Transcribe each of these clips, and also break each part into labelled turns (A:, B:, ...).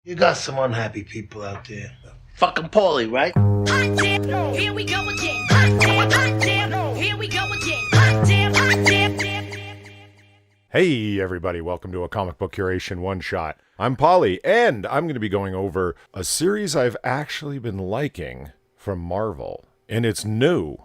A: You got some unhappy people out there.
B: Fucking Paulie, right?
C: Hot damn, here we go again. Hot damn, here we go again. Hot damn.
D: Hey everybody, welcome to a comic book curation one-shot. I'm Polly, and I'm going to be going over a series I've actually been liking from Marvel. And it's new.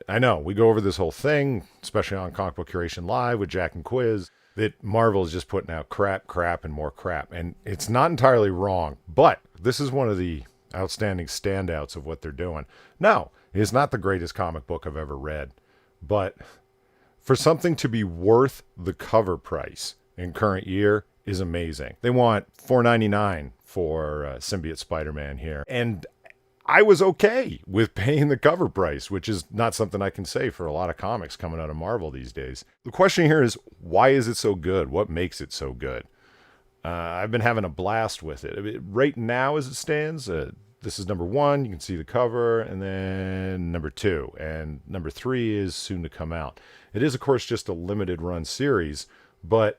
D: I know, we go over this whole thing, especially on Comic Book Curation Live with Jack and Quiz, that Marvel is just putting out crap, and more crap. And it's not entirely wrong, but this is one of the outstanding standouts of what they're doing. Now, it's not the greatest comic book I've ever read, but for something to be worth the cover price in current year is amazing. They want $4.99 for Symbiote SpiderMan here. And I was okay with paying the cover price, which is not something I can say for a lot of comics coming out of Marvel these days. The question here is, why is it so good? What makes it so good? I've been having a blast with it. I mean, right now as it stands, this is number 1. You can see the cover, and then number 2. And number 3 is soon to come out. It is, of course, just a limited run series, but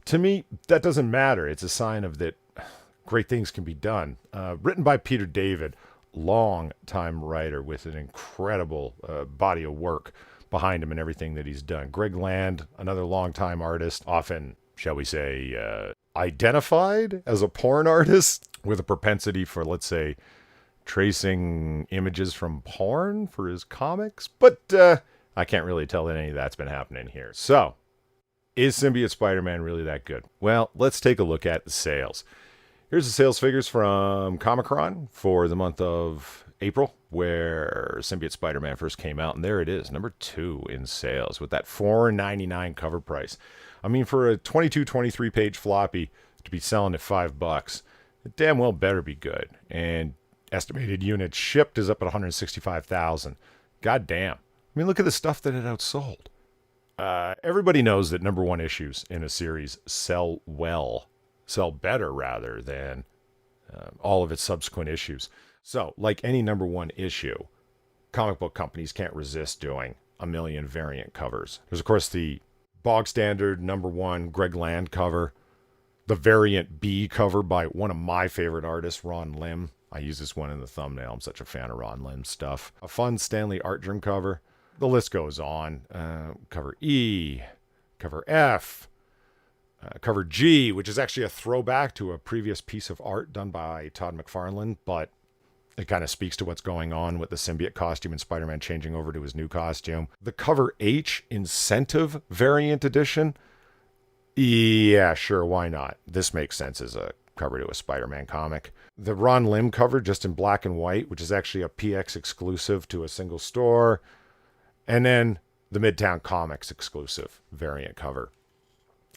D: to me, that doesn't matter. It's a sign of that great things can be done. Written by Peter David, long-time writer with an incredible body of work behind him and everything that he's done. Greg Land, another long-time artist, often, shall we say, identified as a porn artist with a propensity for, let's say, tracing images from porn for his comics. But I can't really tell that any of that's been happening here. So, is Symbiote SpiderMan really that good? Well, let's take a look at the sales. Here's the sales figures from Comic-Con for the month of April, where Symbiote SpiderMan first came out, and there it is, number 2 in sales, with that $4.99 cover price. I mean, for a 22, 23-page floppy to be selling at $5, it damn well better be good. And estimated units shipped is up at 165,000. God damn. I mean, look at the stuff that it outsold. Everybody knows that number 1 issues in a series sell better rather than all of its subsequent issues. So, like any number 1 issue, comic book companies can't resist doing a million variant covers. There's, of course, the bog standard number 1 Greg Land cover, the variant B cover by one of my favorite artists, Ron Lim. I use this one in the thumbnail. I'm such a fan of Ron Lim's stuff. A fun Stanley Artgerm cover. The list goes on. Cover E, cover F, cover G, which is actually a throwback to a previous piece of art done by Todd McFarlane, but it kind of speaks to what's going on with the symbiote costume and Spider-Man changing over to his new costume. The cover H incentive variant edition. Yeah, sure, why not? This makes sense as a cover to a Spider-Man comic. The Ron Lim cover, just in black and white, which is actually a PX exclusive to a single store. And then the Midtown Comics exclusive variant cover.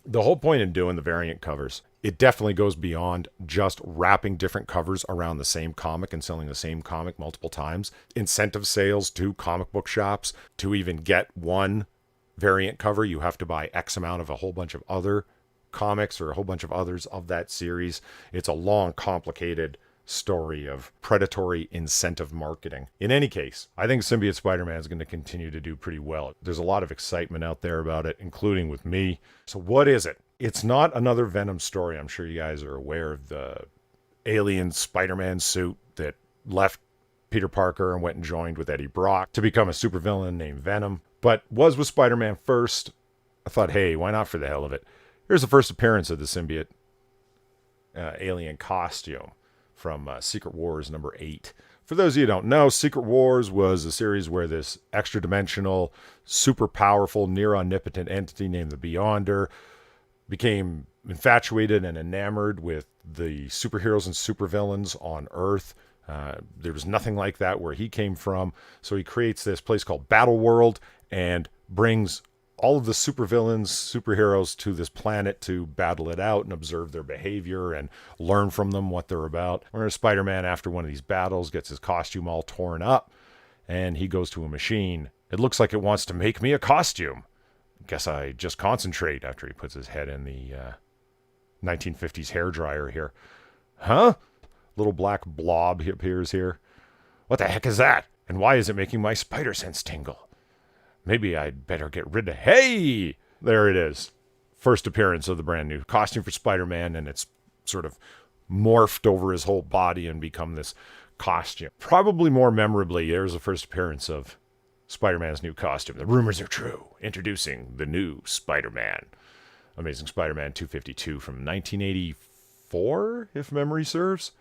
D: The whole point in doing the variant covers, it definitely goes beyond just wrapping different covers around the same comic and selling the same comic multiple times. Incentive sales to comic book shops. To even get one variant cover, you have to buy X amount of a whole bunch of other comics or a whole bunch of others of that series. It's a long, complicated story of predatory incentive marketing. In any case, I think Symbiote Spider-Man is going to continue to do pretty well. There's a lot of excitement out there about it, including with me. So what is it? It's not another Venom story. I'm sure you guys are aware of the alien Spider-Man suit that left Peter Parker and went and joined with Eddie Brock to become a supervillain named Venom, but was with Spider-Man first. I thought, hey, why not for the hell of it? Here's the first appearance of the symbiote alien costume from Secret Wars number 8. For those of you who don't know, Secret Wars was a series where this extra-dimensional, super powerful, near-omnipotent entity named the Beyonder became infatuated and enamored with the superheroes and supervillains on Earth. There was nothing like that where he came from, so he creates this place called Battle World and brings all of the supervillains, superheroes to this planet to battle it out and observe their behavior and learn from them what they're about. Whereas Spider-Man, after one of these battles, gets his costume all torn up and he goes to a machine. It looks like it wants to make me a costume. Guess I just concentrate after he puts his head in the 1950s hairdryer here. Huh? Little black blob appears here. What the heck is that? And why is it making my spider sense tingle? Maybe I'd better get rid of... Hey! There it is. First appearance of the brand new costume for Spider-Man, and it's sort of morphed over his whole body and become this costume. Probably more memorably, there's the first appearance of Spider-Man's new costume. The rumors are true. Introducing the new Spider-Man. Amazing Spider-Man 252 from 1984, if memory serves.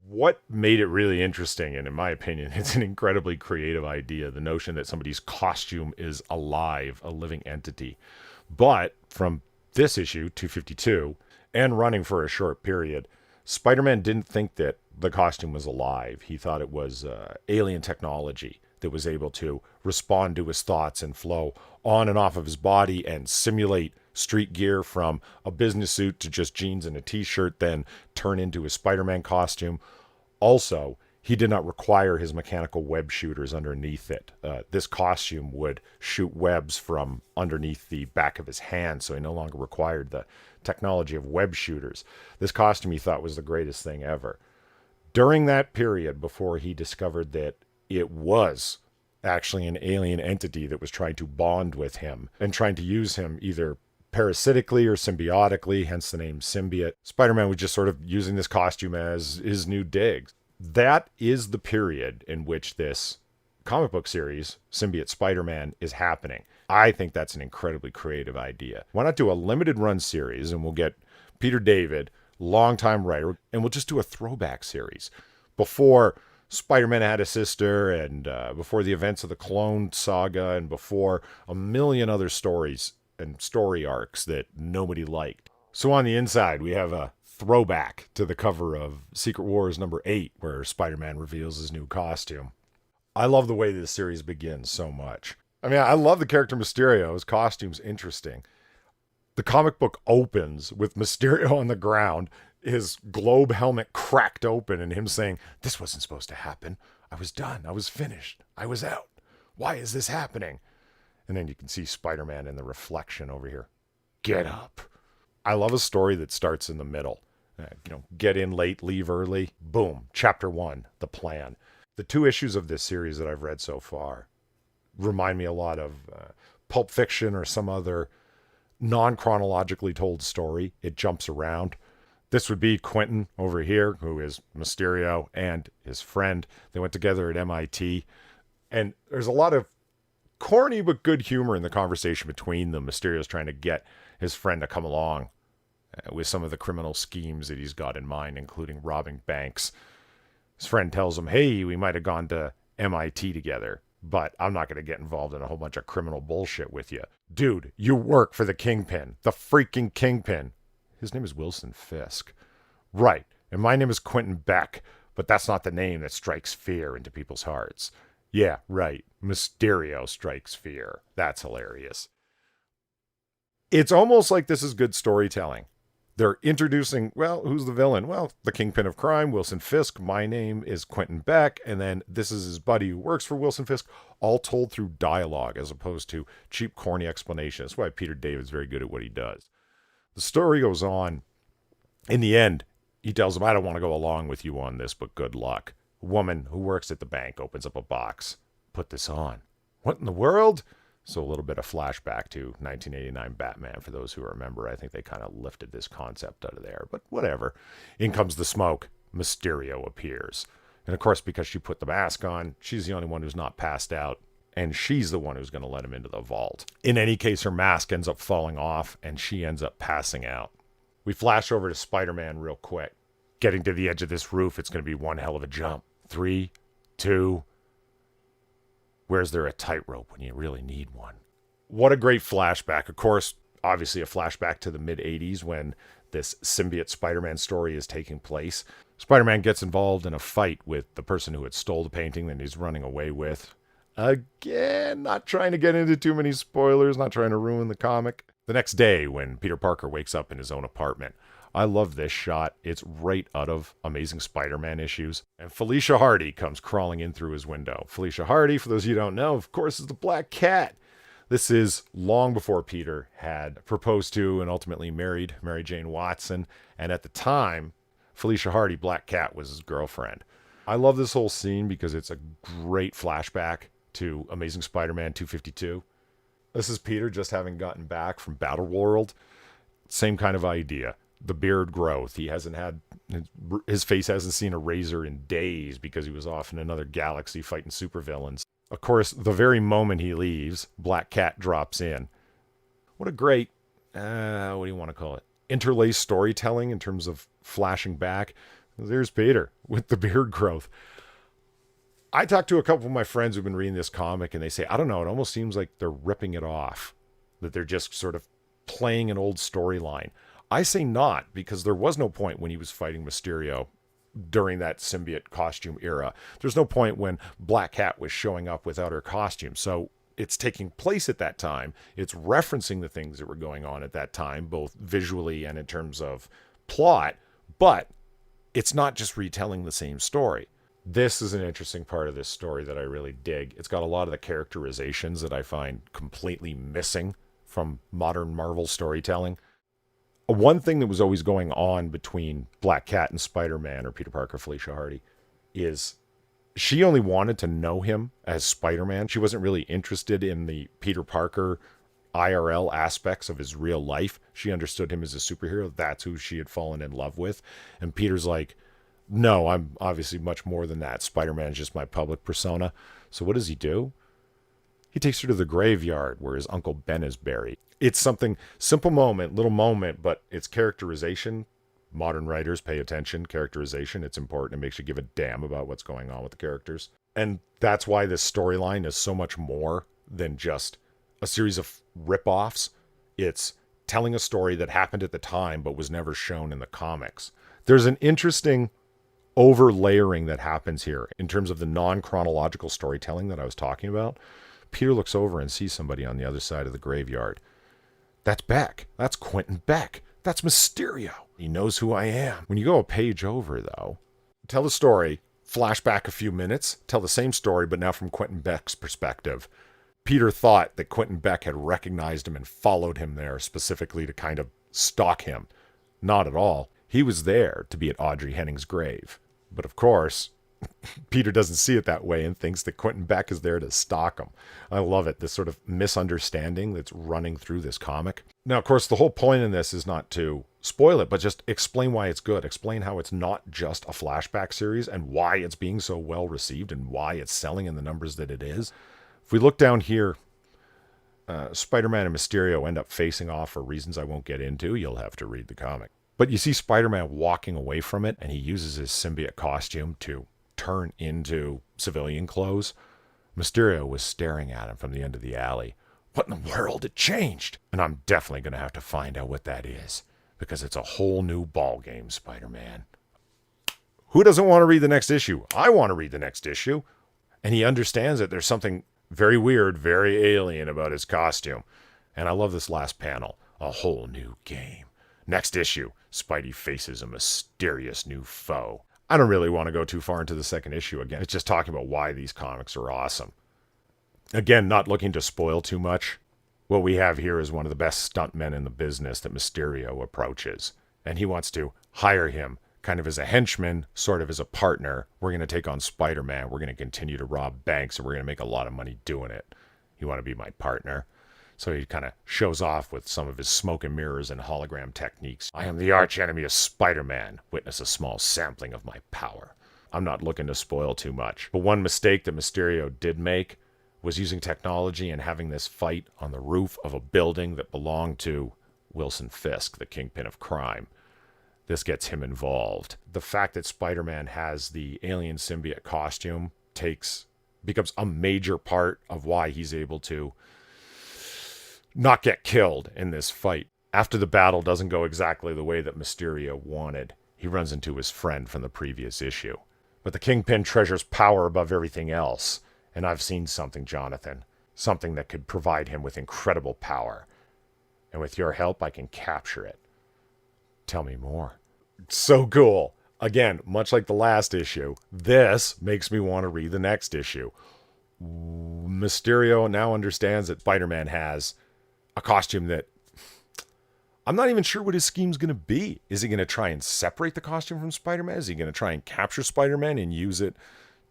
D: What made it really interesting, and in my opinion, it's an incredibly creative idea, the notion that somebody's costume is alive, a living entity. But from this issue, 252, and running for a short period, Spider-Man didn't think that the costume was alive. He thought it was alien technology that was able to respond to his thoughts and flow on and off of his body and simulate street gear from a business suit to just jeans and a t-shirt, then turn into a Spider-Man costume. Also, he did not require his mechanical web shooters underneath it. This costume would shoot webs from underneath the back of his hand, so he no longer required the technology of web shooters. This costume he thought was the greatest thing ever. During that period, before he discovered that it was actually an alien entity that was trying to bond with him and trying to use him either parasitically or symbiotically, hence the name Symbiote, Spider-Man was just sort of using this costume as his new dig. That is the period in which this comic book series, Symbiote SpiderMan, is happening. I think that's an incredibly creative idea. Why not do a limited run series, and we'll get Peter David, longtime writer, and we'll just do a throwback series before Spider-Man had a sister, and before the events of the Clone Saga, and before a million other stories and story arcs that nobody liked. So on the inside, we have a throwback to the cover of Secret Wars number 8, where Spider-Man reveals his new costume. I love the way this series begins so much. I mean, I love the character Mysterio. His costume's interesting. The comic book opens with Mysterio on the ground, his globe helmet cracked open, and him saying, "This wasn't supposed to happen. I was done. I was finished. I was out. Why is this happening?" And then you can see Spider-Man in the reflection over here. Get up. I love a story that starts in the middle. Get in late, leave early. Boom. Chapter 1, the plan. The 2 issues of this series that I've read so far remind me a lot of Pulp Fiction or some other non-chronologically told story. It jumps around. This would be Quentin over here, who is Mysterio, and his friend. They went together at MIT. And there's a lot of corny but good humor in the conversation between them. Mysterio's trying to get his friend to come along with some of the criminal schemes that he's got in mind, including robbing banks. His friend tells him, "Hey, we might have gone to MIT together, but I'm not going to get involved in a whole bunch of criminal bullshit with you." Dude, you work for the Kingpin. The freaking Kingpin. His name is Wilson Fisk. Right, and my name is Quentin Beck, but that's not the name that strikes fear into people's hearts. Yeah, right. Mysterio strikes fear. That's hilarious. It's almost like this is good storytelling. They're introducing, well, who's the villain? Well, the Kingpin of Crime, Wilson Fisk. My name is Quentin Beck. And then this is his buddy who works for Wilson Fisk, all told through dialogue as opposed to cheap, corny explanations. That's why Peter David's very good at what he does. The story goes on. In the end, he tells him, "I don't want to go along with you on this, but good luck." A woman who works at the bank opens up a box. "Put this on." What in the world? So a little bit of flashback to 1989 Batman, for those who remember. I think they kind of lifted this concept out of there, but whatever. In comes the smoke. Mysterio appears. And of course, because she put the mask on, she's the only one who's not passed out, and she's the one who's going to let him into the vault. In any case, her mask ends up falling off, and she ends up passing out. We flash over to Spider-Man real quick. Getting to the edge of this roof, it's going to be one hell of a jump. 3, 2... Where's there a tightrope when you really need one? What a great flashback. Of course, obviously a flashback to the mid-'80s when this Symbiote Spider-Man story is taking place. Spider-Man gets involved in a fight with the person who had stole the painting that he's running away with. Again, not trying to get into too many spoilers, not trying to ruin the comic. The next day, when Peter Parker wakes up in his own apartment, I love this shot. It's right out of Amazing Spider-Man issues. And Felicia Hardy comes crawling in through his window. Felicia Hardy, for those of you who don't know, of course, is the Black Cat. This is long before Peter had proposed to and ultimately married Mary Jane Watson. And at the time, Felicia Hardy, Black Cat, was his girlfriend. I love this whole scene because it's a great flashback to Amazing Spider-Man 252. This is Peter just having gotten back from Battleworld. Same kind of idea. the beard growth. He hasn't had, his face hasn't seen a razor in days because he was off in another galaxy fighting supervillains. Of course, the very moment he leaves, Black Cat drops in. What a great, what do you want to call it? Interlaced storytelling in terms of flashing back. There's Peter with the beard growth. I talked to a couple of my friends who've been reading this comic, and they say, I don't know, it almost seems like they're ripping it off, that they're just sort of playing an old storyline. I say not, because there was no point when he was fighting Mysterio during that symbiote costume era. There's no point when Black Cat was showing up without her costume. So it's taking place at that time. It's referencing the things that were going on at that time, both visually and in terms of plot, but it's not just retelling the same story. This is an interesting part of this story that I really dig. It's got a lot of the characterizations that I find completely missing from modern Marvel storytelling. One thing that was always going on between Black Cat and Spider-Man, or Peter Parker, Felicia Hardy, is she only wanted to know him as Spider-Man. She wasn't really interested in the Peter Parker IRL aspects of his real life. She understood him as a superhero. That's who she had fallen in love with. And Peter's like, no, I'm obviously much more than that. Spider-Man is just my public persona. So what does he do? He takes her to the graveyard where his Uncle Ben is buried. It's something, simple moment, little moment, but it's characterization. Modern writers pay attention. Characterization, it's important. It makes you give a damn about what's going on with the characters. And that's why this storyline is so much more than just a series of rip-offs. It's telling a story that happened at the time but was never shown in the comics. There's an interesting over-layering that happens here in terms of the non-chronological storytelling that I was talking about. Peter looks over and sees somebody on the other side of the graveyard. That's Beck. That's Quentin Beck. That's Mysterio. He knows who I am. When you go a page over, though, tell the story, flashback a few minutes, tell the same story, but now from Quentin Beck's perspective. Peter thought that Quentin Beck had recognized him and followed him there specifically to kind of stalk him. Not at all. He was there to be at Audrey Henning's grave. But of course, Peter doesn't see it that way and thinks that Quentin Beck is there to stalk him. I love it, this sort of misunderstanding that's running through this comic. Now, of course, the whole point in this is not to spoil it, but just explain why it's good. Explain how it's not just a flashback series and why it's being so well received and why it's selling in the numbers that it is. If we look down here, Spider-Man and Mysterio end up facing off for reasons I won't get into. You'll have to read the comic. But you see Spider-Man walking away from it, and he uses his symbiote costume to turn into civilian clothes. Mysterio was staring at him from the end of the alley. What in the world? It changed. And I'm definitely going to have to find out what that is, because it's a whole new ballgame, Spider-Man. Who doesn't want to read the next issue? I want to read the next issue. And he understands that there's something very weird, very alien about his costume. And I love this last panel. A whole new game. Next issue, Spidey faces a mysterious new foe. I don't really want to go too far into the second issue again. It's just talking about why these comics are awesome. Again, not looking to spoil too much. What we have here is one of the best stuntmen in the business that Mysterio approaches. And he wants to hire him kind of as a henchman, sort of as a partner. We're going to take on Spider-Man. We're going to continue to rob banks, and we're going to make a lot of money doing it. You want to be my partner? So he kind of shows off with some of his smoke and mirrors and hologram techniques. I am the arch enemy of Spider-Man. Witness a small sampling of my power. I'm not looking to spoil too much. But one mistake that Mysterio did make was using technology and having this fight on the roof of a building that belonged to Wilson Fisk, the kingpin of crime. This gets him involved. The fact that Spider-Man has the alien symbiote costume becomes a major part of why he's able to not get killed in this fight. After the battle doesn't go exactly the way that Mysterio wanted, he runs into his friend from the previous issue. But the Kingpin treasures power above everything else, and I've seen something, Jonathan. Something that could provide him with incredible power. And with your help, I can capture it. Tell me more. So cool. Again, much like the last issue, this makes me want to read the next issue. Mysterio now understands that Spider-Man has a costume that I'm not even sure what his scheme's going to be. Is he going to try and separate the costume from Spider-Man? Is he going to try and capture Spider-Man and use it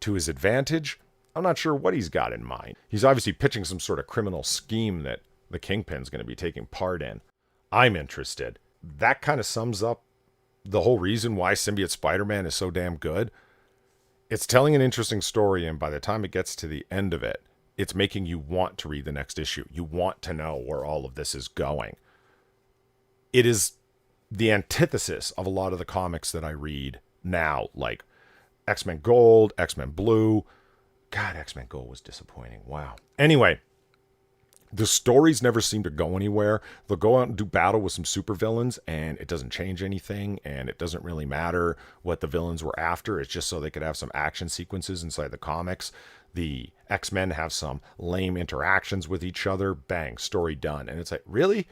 D: to his advantage? I'm not sure what he's got in mind. He's obviously pitching some sort of criminal scheme that the Kingpin's going to be taking part in. I'm interested. that kind of sums up the whole reason why Symbiote SpiderMan is so damn good. It's telling an interesting story, and by the time it gets to the end of it, it's making you want to read the next issue. You want to know where all of this is going. It is the antithesis of a lot of the comics that I read now, like X-Men Gold, X-Men Blue. God, X-Men Gold was disappointing. Wow. Anyway, the stories never seem to go anywhere. They'll go out and do battle with some supervillains, and it doesn't change anything, and it doesn't really matter what the villains were after. It's just so they could have some action sequences inside the comics. The X-Men have some lame interactions with each other. Bang, story done. And it's like, really?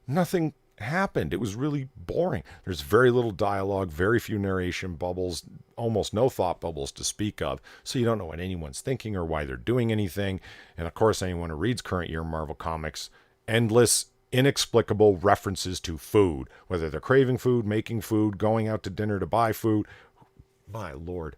D: Nothing happened. It was really boring. There's very little dialogue, very few narration bubbles, almost no thought bubbles to speak of, so you don't know what anyone's thinking or why they're doing anything. And of course, anyone who reads current year Marvel Comics, endless, inexplicable references to food, whether they're craving food, making food, going out to dinner to buy food. My Lord.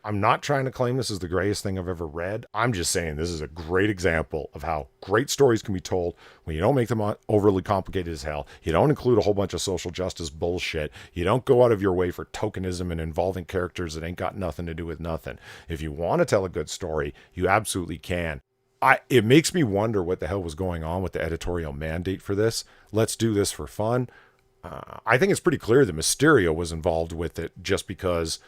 D: I'm not trying to claim this is the greatest thing I've ever read. I'm just saying this is a great example of how great stories can be told when you don't make them overly complicated as hell. You don't include a whole bunch of social justice bullshit. You don't go out of your way for tokenism and involving characters that ain't got nothing to do with nothing. If you want to tell a good story, you absolutely can. It makes me wonder what the hell was going on with the editorial mandate for this. Let's do this for fun. I think it's pretty clear that Mysterio was involved with it just because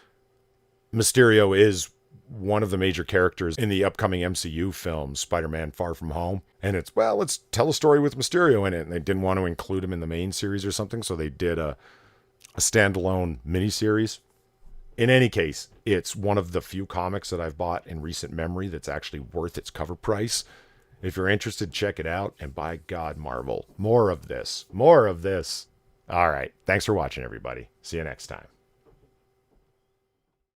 D: Mysterio is one of the major characters in the upcoming MCU film, Spider-Man Far From Home. And it's, well, let's tell a story with Mysterio in it. And they didn't want to include him in the main series or something, so they did a standalone miniseries. In any case, it's one of the few comics that I've bought in recent memory that's actually worth its cover price. If you're interested, check it out. And by God, Marvel, more of this. More of this. All right. Thanks for watching, everybody. See you next time.